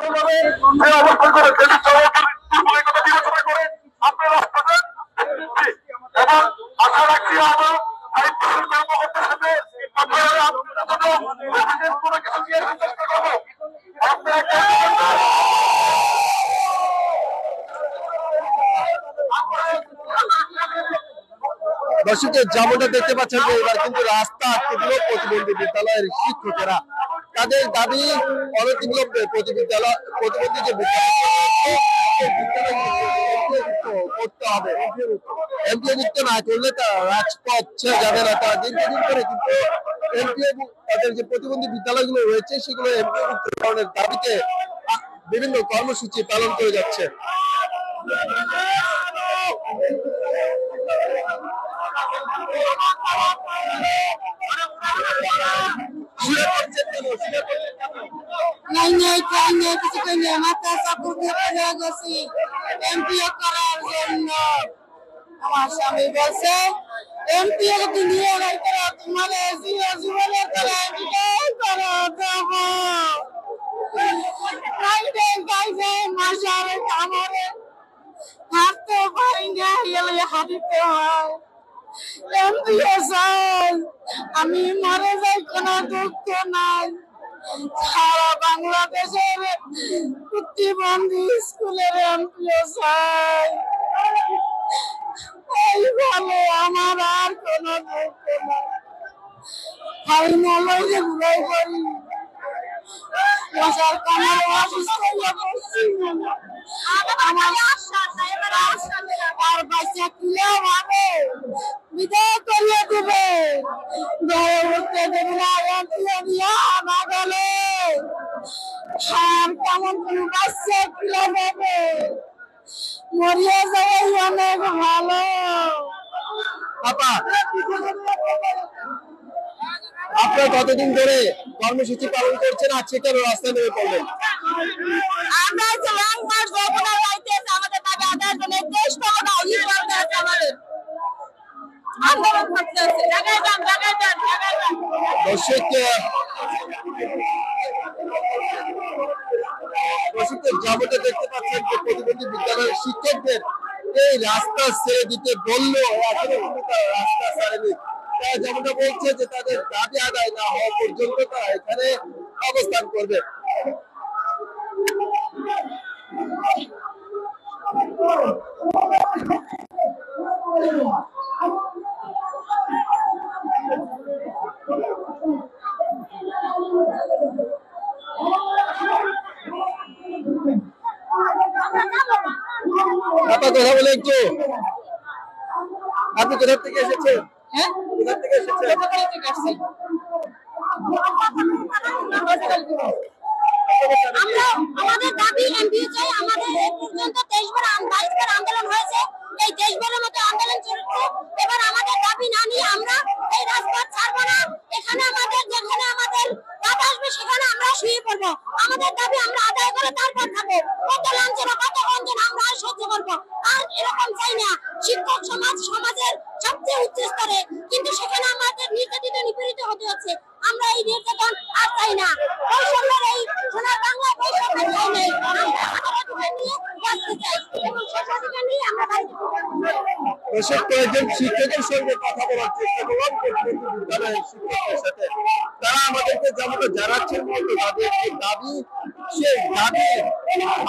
অবস্থান করে দেশের জনগণের বিবেচনা করে আপনার রাস্তাটা এবং আশা রাখছি আমরা দায়িত্বশীল কর্মকর্তার সাথে আপনারা কোনো কিছু নিয়ে চেষ্টা করবো। দর্শকের যেমনটা দেখতে পাচ্ছেন যে এবার কিন্তু রাস্তা আটকে দিল প্রতিবন্ধী বিদ্যালয়ের শিক্ষকেরা। তাদের দাবি অনতিবিলম্বে প্রতিবন্ধী যে করতে হবে, এমপিওভুক্ত না করলে তারা রাজপথ ছেড়ে যাবে না। তারা দীর্ঘদিন করে কিন্তু তাদের যে প্রতিবন্ধী বিদ্যালয়গুলো রয়েছে সেগুলো এমপিওভুক্তকরণের দাবিতে বিভিন্ন কর্মসূচি পালন করে যাচ্ছে। আমার স্বামী বলছে এমপিও নিয়ে তোমাদের জীবনে হাঁটতে পারি না, এলে হাঁটিতে হয়। আমি মরে যাই, কোনো দুঃখ নাই। সারা বাংলাদেশের প্রতিবন্ধী স্কুলের এমপিও চাই, এই ভালো, আমার আর কোনো দুঃখ নাই। খালি নলয় যে ঘুরাই করি মশার কামড়ে অসুস্থ হয়ে পড়ছি। আর বাচ্চা কিলেও ভাবে বিদায় করিয়ে দেবে, ধরে উঠতে দেবে না, না গেলে আর কেমন কোন বাচ্চা কিলে দেবে, মরিয়ে যাবে অনেক ভালো। আপনারা কতদিন ধরে কর্মসূচি পালন করছেন, আজকে কেন রাস্তায় নেমে পড়লেন? আমরা লং মার্চ যমুনা যাইতেছি আমাদের দাবি আদায়ের জন্য, দেশ ক্ষমতা অধিক করতে আছে, আমাদের আন্দোলন করতে আছে। জায়গায় যান, জায়গায় যান, জায়গায় যান। দর্শকদের যেমনটা দেখতে পাচ্ছেন যে প্রতিবন্ধী বিদ্যালয়ের শিক্ষকদের এই রাস্তা ছেড়ে দিতে বললেও এখনো কিন্তু তারা রাস্তা ছাড়েনি। তারা যেমনটা বলছে যে তাদের দাবি আদায় না হওয়া পর্যন্ত তারা এখানে অবস্থান করবে। আপা কথা বলে একটু, আপনি কোথা থেকে এসেছেন? হ্যাঁ, কোথা থেকে এসেছেন? আমরা আমাদের দাবি এমপিও চাই। আমাদের এই পর্যন্ত 22বার আন্দোলন হয়েছে, এই 23বারের মতো আন্দোলন চলছে। এবার আমাদের দাবি না নিয়ে আমরা এই রাজপথ ছাড়বো না। এখানে আমাদের যেখানে আমাদের দাবি আসবে সেখানে আমরা শুয়ে পড়বো। আমাদের দাবি আমরা আদায় করে তারপর খাবো। কত লাঞ্ছনা, কত বঞ্চনা আমরা আর সহ্য করবো, আর এরকম চাই না। শিক্ষক সমাজের সবচেয়ে উচ্চ স্তরে, কিন্তু সেখানে আমাদের নির্যাতিত নিপীড়িত হতে হচ্ছে। আমরা এই নির্যাতন আর চাই না। বৈষম্যের এই সোনার বাংলা বৈষম্য চাই নাই। আমরা আমাদের অধিকার নিয়ে বাঁচতে চাই এবং সেই অধিকার নিয়ে আমরা বাড়িতে কয়েকজন শিক্ষকের সঙ্গে কথা বলার চেষ্টা করলাম প্রতিবন্ধী বিদ্যালয়ের শিক্ষকদের সাথে। তারা আমাদেরকে যেমনটা জানাচ্ছেন মূলত তাদের যে দাবি, সেই দাবি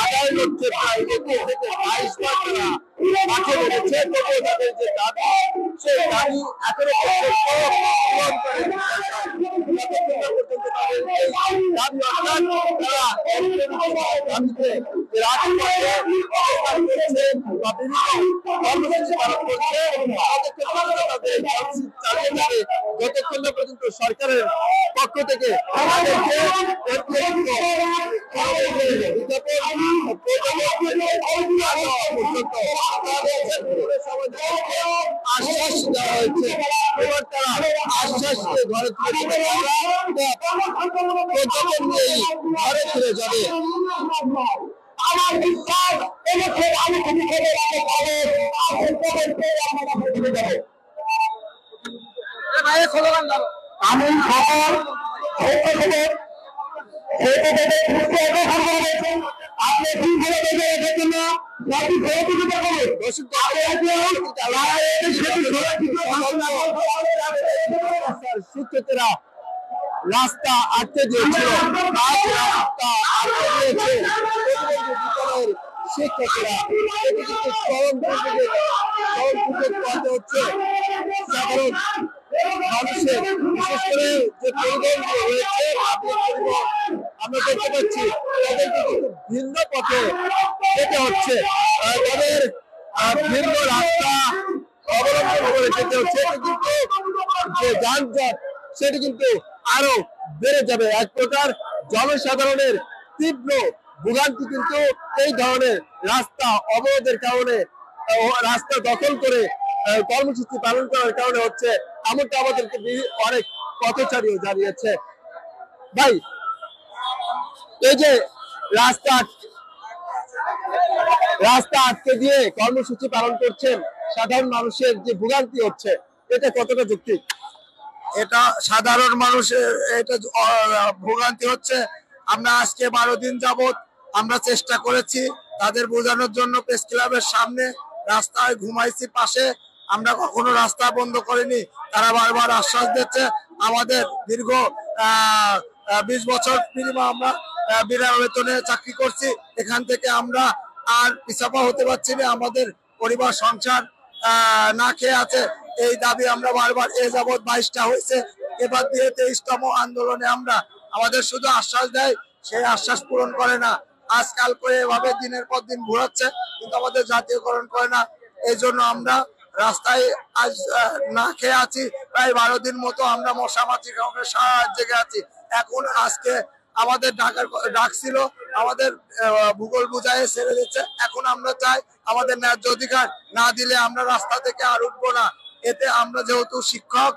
আদায় করতে প্রায় 21 থেকে 22 বার তারা মাঠে নেমেছে, তবুও তাদের যে দাবি সেই দাবি এখনো পর্যন্ত পূরণ করেনি। যতক্ষণ না পর্যন্ত তাদের এই দাবি অর্থাৎ তারা দাবিতে রাজপথে অবস্থান করছে বা বিভিন্ন কর্মসূচি পালন করছে, ততক্ষণ পর্যন্ত তাদের এই কর্মসূচি চালিয়ে যাবে যতক্ষণ না পর্যন্ত সরকারের পক্ষ থেকে তাদেরকে আশ্বাস দেওয়া হয়েছে। এবার তারা আশ্বাস দিয়ে ঘরে ফিরে ঘরে ফিরে যাবে। আমার বিশ্বাস এনেছেন, আমি খুবই খেলে রাখতে পারবো। আমি সকল শিক্ষকেরা রাস্তা আটকে দিয়েছিল, রাস্তা আটকে দিয়েছে বিদ্যালয়ের শিক্ষকেরা। এটি কিন্তু চরম দুর্যোগ করতে হচ্ছে সাধারণ মানুষের, বিশেষ করে যে পরিবহন রয়েছে আমরা দেখতে পাচ্ছি তাদেরকে কিন্তু ভিন্ন পথে যেতে হচ্ছে, তাদের ভিন্ন রাস্তা অবলম্বন করে যেতে হচ্ছে। এটা কিন্তু যে যানজট সেটি কিন্তু আরো বেড়ে যাবে। এক প্রকার জনসাধারণের তীব্র ভোগান্তি কিন্তু এই ধরনের রাস্তা অবরোধের কারণে, রাস্তা দখল করে কর্মসূচি পালন করার কারণে হচ্ছে, এমনটা আমাদেরকে অনেক পথচারীও জানিয়েছে। ভাই, এই যে রাস্তা আটকে দিয়ে কর্মসূচি পালন করছেন, সাধারণ মানুষের যে ভোগান্তি হচ্ছে, এটা কতটা যৌক্তিক? এটা সাধারণ মানুষের এটা ভোগান্তি হচ্ছে। আমরা আজকে 12 দিন যাবত আমরা চেষ্টা করেছি তাদের বোঝানোর জন্য। প্রেস ক্লাবের সামনে রাস্তায় ঘুমাইছি পাশে, আমরা কখনো রাস্তা বন্ধ করিনি। তারা বারবার আশ্বাস দিচ্ছে। আমাদের দীর্ঘ 20 বছর মিনিমাম আমরা বিনা বেতনে চাকরি করছি। এখান থেকে আমরা আর পিছাপা হতে পারছি না। আমাদের পরিবার সংসার না খেয়ে আছে। এই দাবি আমরা বারবার যাবৎ 22টা হয়েছে, এবার দিয়ে 23তম আন্দোলনে আমরা আমাদের শুধু আশ্বাস দেয়, সেই আশ্বাস পূরণ করে না। আজকাল করে এভাবে দিনের পর দিন ঘোরাচ্ছে, কিন্তু আমাদের জাতীয়করণ করে না। এই জন্য আমরা রাস্তায় আজ না খেয়ে আছি প্রায় 12 দিন মতো। আমরা মশা মাছি কাউকে সারা জেগে আছি। এখন আজকে আমাদের ডাক ছিল, আমাদের ভূগোল বুঝায় ছেড়ে দিচ্ছে। এখন আমরা চাই আমাদের ন্যায্য অধিকার না দিলে আমরা রাস্তা থেকে আর উঠবো না। এতে আমরা যেহেতু শিক্ষক,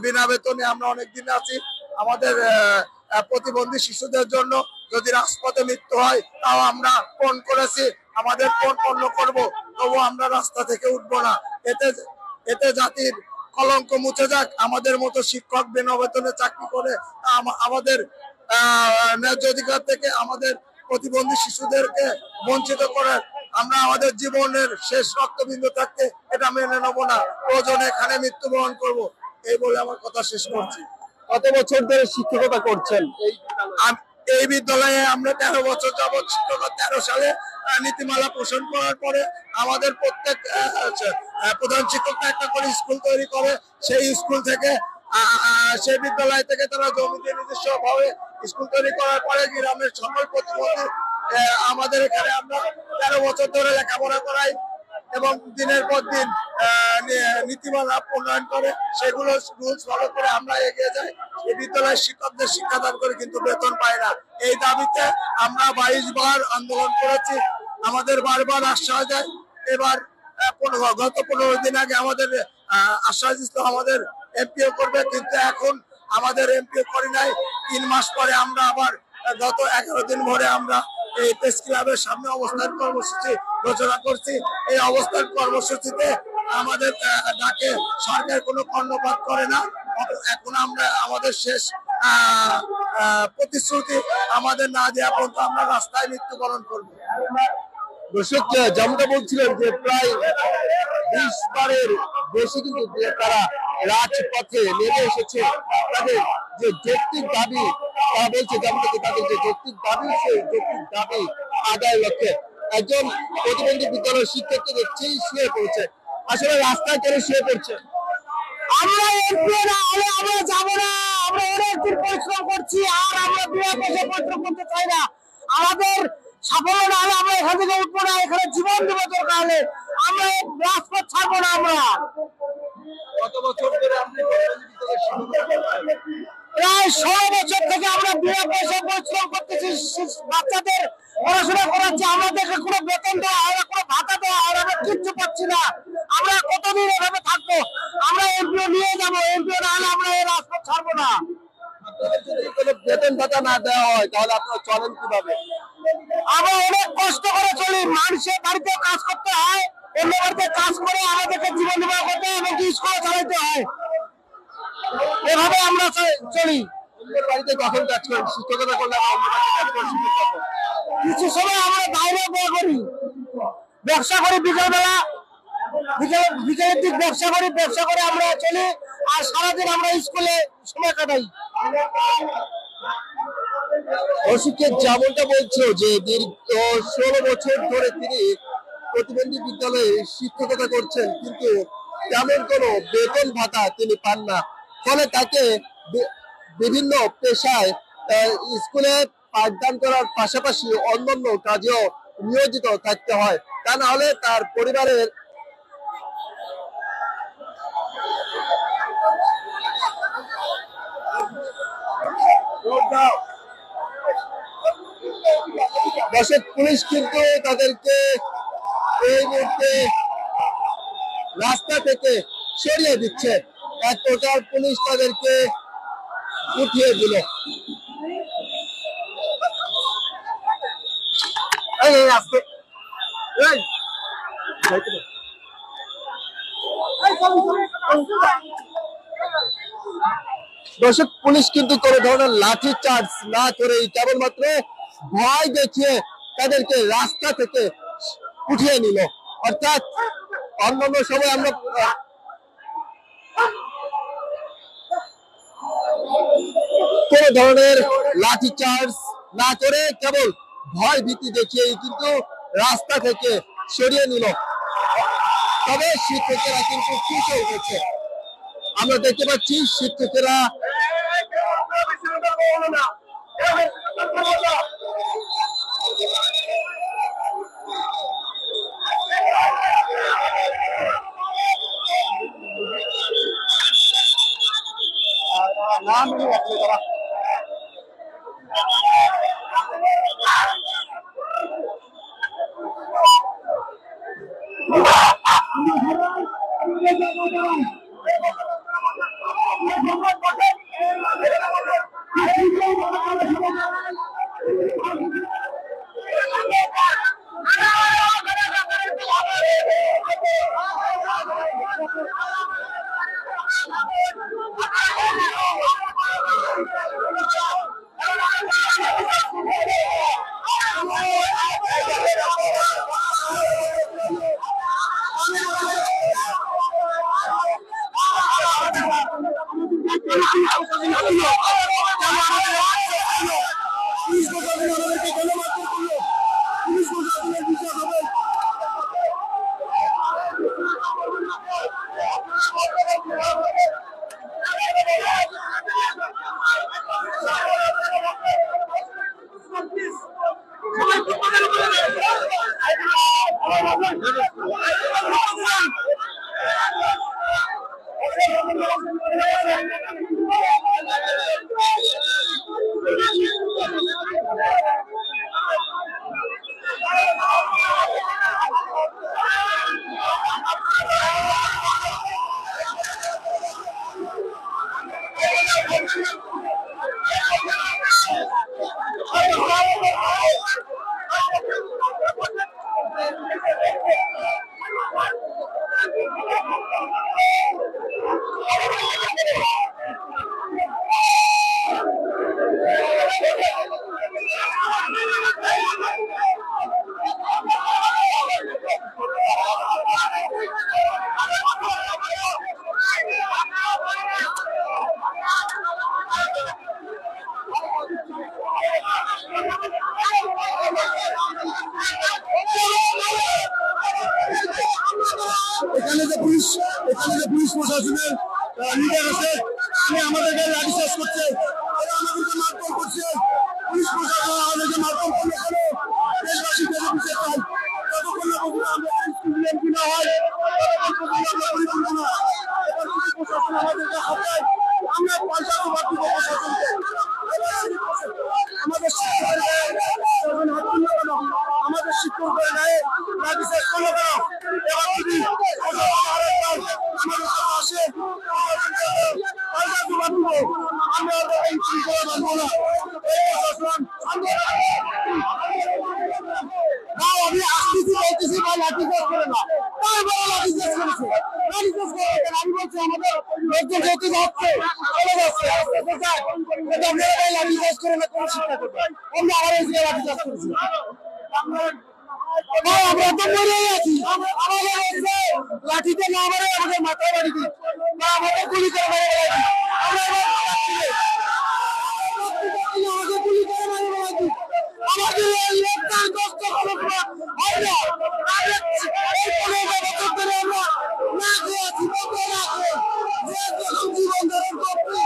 বিনা বেতনে আমরা অনেকদিন আছি। আমাদের প্রতিবন্ধী শিশুদের জন্য যদি রাজপথে মৃত্যু হয় তাও আমরা ফোন করেছি, আমাদের ফোন পণ্য করবো, তবু আমরা রাস্তা থেকে উঠবো না। এতে জাতির কলঙ্ক মুছে যাক। আমাদের মতো শিক্ষক বিনা বেতনে চাকরি করে আমাদের ন্যায্য অধিকার থেকে আমাদের প্রতিবন্ধী শিশুদেরকে বঞ্চিত করে আমরা আমাদের জীবনের শেষ রক্তবিন্দু থাকতে এটা মেনে নেবো না। প্রয়োজনে এখানে মৃত্যুবরণ করব, এই বলে আমার কথা শেষ করছি। কত বছর ধরে শিক্ষকতা করছেন এই বিদ্যালয়ে? আমরা 13 বছর যাবৎ শিক্ষকতা। 13 সালে নীতিমালা পোষণ করার পরে আমাদের প্রত্যেক প্রধান শিক্ষকরা একটা করে স্কুল তৈরি করে। সেই স্কুল থেকে সেই বিদ্যালয় থেকে তারা জমি দিয়ে নিজস্ব ভাবে স্কুল তৈরি করার পরে গ্রামের সকল প্রতিবন্ধী আমাদের এখানে আমরা 13 বছর ধরে লেখাপড়া করাই এবং দিনের পর দিন নীতিমালা প্রণয়ন করে সেগুলো রুলস ফলো করে আমরা এগিয়ে যাই। এই বিদ্যালয়ের শিক্ষকদের শিক্ষাদান করে কিন্তু বেতন পায় না। এই দাবিতে আমরা 22 বার আন্দোলন করেছি। আমাদের বারবার আশ্বাস দেয়। এবার গত 15 দিন আগে আমাদের আশ্বাস দিত আমাদের এমপিও করবে, কিন্তু এখন আমাদের এমপিও করি নাই। 3 মাস পরে আমরা আবার গত 11 দিন ধরে আমরা এই প্রেস ক্লাবের সামনে অবস্থান কর্মসূচি ঘোষণা করছি। এই অবস্থান কর্মসূচিতে আমাদের ডাকে সরকার কোনো কর্ণপাত করে না। এখন আমরা আমাদের শেষ প্রতিশ্রুতি আমাদের না দেওয়া পর্যন্ত আমরা রাস্তায় মৃত্যুবরণ করবো। দর্শক, যেমনটা বলছিলেন যে প্রায় 20 বারের বেশি কিন্তু তারা রাজপথে নেমে এসেছে। তাদের যে যৌক্তিক দাবি, তারা বলছে যেমন তাদের যে যৌক্তিক দাবি, সেই যৌক্তিক দাবি আদায় লক্ষ্যে একজন প্রতিবন্ধী বিদ্যালয়ের শিক্ষককে দেখছি শুয়ে পড়ছে। আসলে রাস্তায় কেন শুয়ে পড়ছে? আমরা এমপি না হলে আমরা যাবো না। আমরা অনেকদিন পরিশ্রম করছি, আর আমরা বিনা পয়সা পরিশ্রম করতে চাই না। আমাদের সাফল্য না হলে আমরা এখান থেকে উঠবো না। এখানে জীবন দেবো দরকার হলে, আমরা রাজপথ ছাড়বো না। আমরা কত বছর ধরে আপনি প্রায় 16 বছর থেকে আমরা বিনা পয়সা পরিশ্রম করতেছি। বাচ্চাদের পড়াশোনা করাচ্ছি, আমাদেরকে কোনো বেতন দেওয়া হয় না, কোনো ভাতা দেওয়া হয় না, আমরা কিচ্ছু পাচ্ছি না। আমরা কতদিন এভাবে থাকবো? আমরা এমপিও নিয়ে যাবো, এমপিও না হলে আমরা এই রাজপথ ছাড়বো না। যদি বেতন ভাতা না দেওয়া হয় তাহলে আপনারা চলেন কিভাবে? আমরা অনেক কষ্ট করে চলি। মানুষের বাড়িতে কাজ করতে হয়, অন্য বাড়িতে কাজ করে আমাদেরকে জীবন নির্বাহ করতে হয় এবং স্কুলে চালাইতে হয়। এভাবে আমরা চলি। অন্যের বাড়িতে কখন কাজ করেন? শিক্ষকতা করলে অন্য বাড়িতে কাজ করেন? কিছু সময় আমরা বাইরে বের করি। ব্যবসা করি বিকেলবেলা, বিকেলের দিক ব্যবসা করি, ব্যবসা করে আমরা চলি, আর সারাদিন আমরা স্কুলে সময় কাটাই। অশিক্ষিত যেমনটা বলছিল যে দীর্ঘ 16 বছর ধরে তিনি প্রতিবন্ধী বিদ্যালয়ে শিক্ষকতা করছেন, কিন্তু তেমন কোনো বেতন ভাতা তিনি পান না। ফলে তাকে বিভিন্ন পেশায় স্কুলে পাঠদান করার পাশাপাশি অন্যান্য কাজেও নিয়োজিত থাকতে হয়, তা না হলে তার পরিবারের দেশের পুলিশ কিন্তু তাদেরকে এই মুহূর্তে রাস্তা থেকে সরিয়ে দিচ্ছে। এক প্রকার পুলিশ তাদেরকে উঠিয়ে দিল। দর্শক, পুলিশ কিন্তু কোনো ধরনের লাঠি চার্জ না করেই কেবলমাত্র ভয় দেখিয়ে তাদেরকে রাস্তা থেকে উঠিয়ে নিল। অর্থাৎ অন্যান্য সময় আমরা কোন ধরনের লাঠি চার্জ না করে কেবল ভয় ভীতি দেখিয়েই কিন্তু রাস্তা থেকে সরিয়ে নিল। তবে শিক্ষকেরা কিন্তু খুশি হয়েছে। আমরা দেখতে পাচ্ছি শিক্ষকেরা এখানে যে পুলিশ প্রশাসনের লিডার আছে, তিনি আমাদেরকে লাঠিচার্জ করছে, আমাদেরকে মারধর করছে। পুলিশ প্রশাসন আমাদেরকে মারধর করলে কেন? দেশবাসী কেন বিচার চাই? যতক্ষণ না পর্যন্ত আমরা স্কুল এমপি না হয় ততক্ষণ পর্যন্ত আমরা পরিপূর্ণ না। এবার পুলিশ প্রশাসন আমাদেরকে হাতায়, আমরা পয়সা জবাব দিব প্রশাসনকে। আমাদের শিক্ষকের গায়ে হাত তুলল কেন? আমাদের শিক্ষকের গায়ে লাঠিচার্জ করলো কেন? এবার যদি আমাদের সাথে আসে পয়সা জবাব দিব। আমরা এই শৃঙ্খলা মানব না। আমি আসতেছি বলতেছি ভাই লাঠিচার্জ করে না, লাঠিচার্জ করেছে। আমি বলছি আমাদের লোকজন যেতে যাচ্ছে চলে যাচ্ছে, আপনারা ভাই লাঠিচার্জ করে না, কোন শিক্ষা করবে? আমরা আবার এই লাঠিচার্জ করেছি। আমরা তো মরেই আছি। আমাদের হচ্ছে লাঠিতে না মারে আমাদের মাথায় বাড়ি দিই বা আমাদের গুলি করে মেরে ফেলাই। আমরা এবার আমাকে গুলি করে মেরে ফেলাই। আমাদের এই লোকটার কষ্ট কোনো হয় না। আমরা এই 15 বছর ধরে আমরা না খেয়ে আছি, বন্ধে না খেয়ে। যে যখন জীবন ধারণ করছি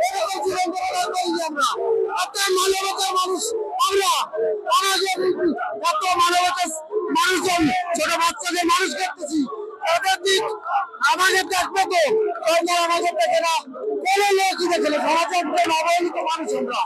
এরকম জীবন ধারণ করি আমরা। আপনার মানবতার মানুষ আমরা। আমাদের কত মানবতার মানুষজন ছোট বাচ্চাদের মানুষ করতেছি, ওদের দিক আমাদের দেখবে তো, ওদের আমাদের দেখে না। কোনো লোকই দেখে না, সমাজের অবহেলিত মানুষ আমরা।